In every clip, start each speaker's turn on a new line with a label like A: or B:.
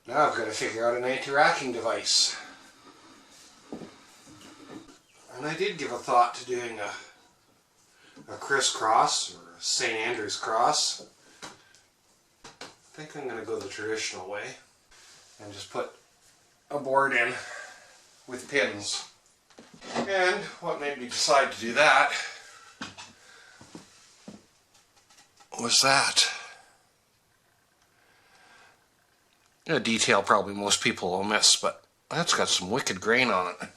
A: Now I've got to figure out an anti-racking device. And I did give a thought to doing a crisscross or a St. Andrew's cross. I think I'm going to go the traditional way and just put a board in with pins. And what made me decide to do that was that. A detail probably most people will miss, but that's got some wicked grain on it.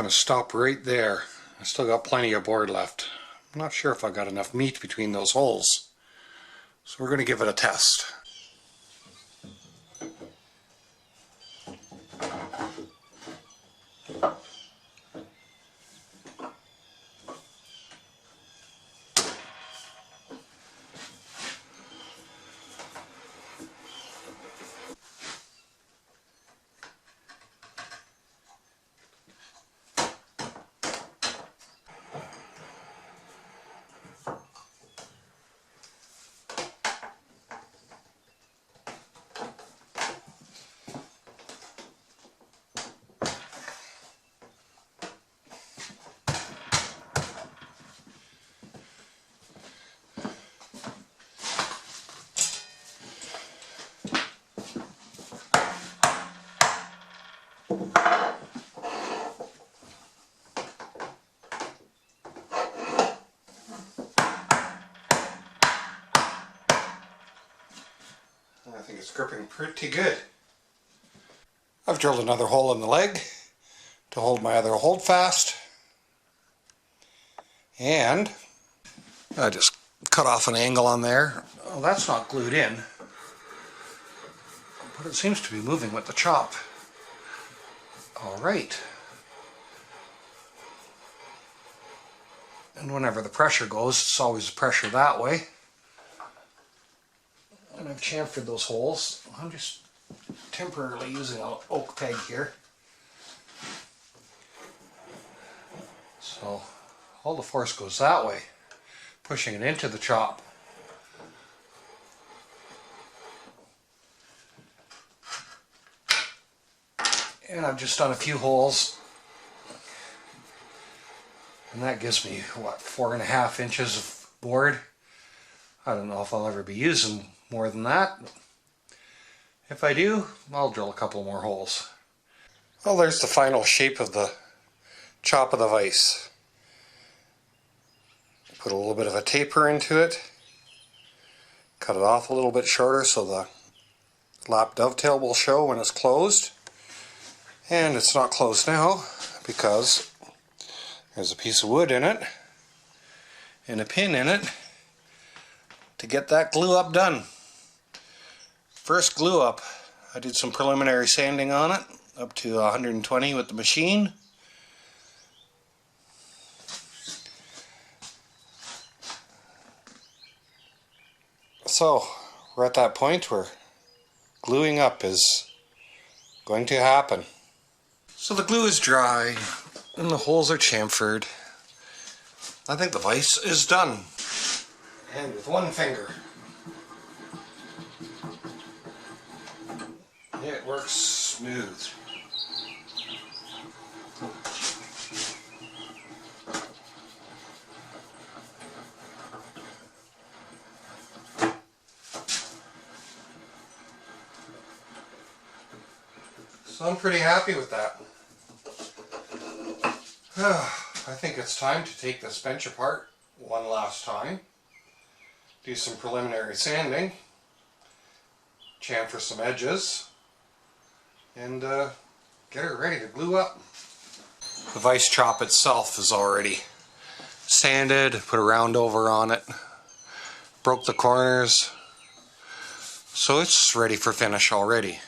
A: going to stop right there. I still got plenty of board left. I'm not sure if I got enough meat between those holes. So we're going to give it a test. I think it's gripping pretty good. I've drilled another hole in the leg to hold my other holdfast, and I just cut off an angle on there. Oh, that's not glued in, but it seems to be moving with the chop. Alright. And whenever the pressure goes, it's always pressure that way. And I've chamfered those holes. I'm just temporarily using an oak peg here. So all the force goes that way, pushing it into the chop. And I've just done a few holes. And that gives me, what, 4.5 inches of board. I don't know if I'll ever be using more than that. If I do, I'll drill a couple more holes. Well, there's the final shape of the chop of the vise. Put a little bit of a taper into it. Cut it off a little bit shorter so the lap dovetail will show when it's closed. And it's not closed now because there's a piece of wood in it and a pin in it to get that glue up done. First glue up, I did some preliminary sanding on it up to 120 with the machine. So we're at that point where gluing up is going to happen. So the glue is dry and the holes are chamfered. I think the vise is done. And with one finger, it works smooth. So I'm pretty happy with that. I think it's time to take this bench apart one last time. Do some preliminary sanding, chamfer some edges, and get it ready to glue up. The vise chop itself is already sanded, put a round over on it, broke the corners, so it's ready for finish already.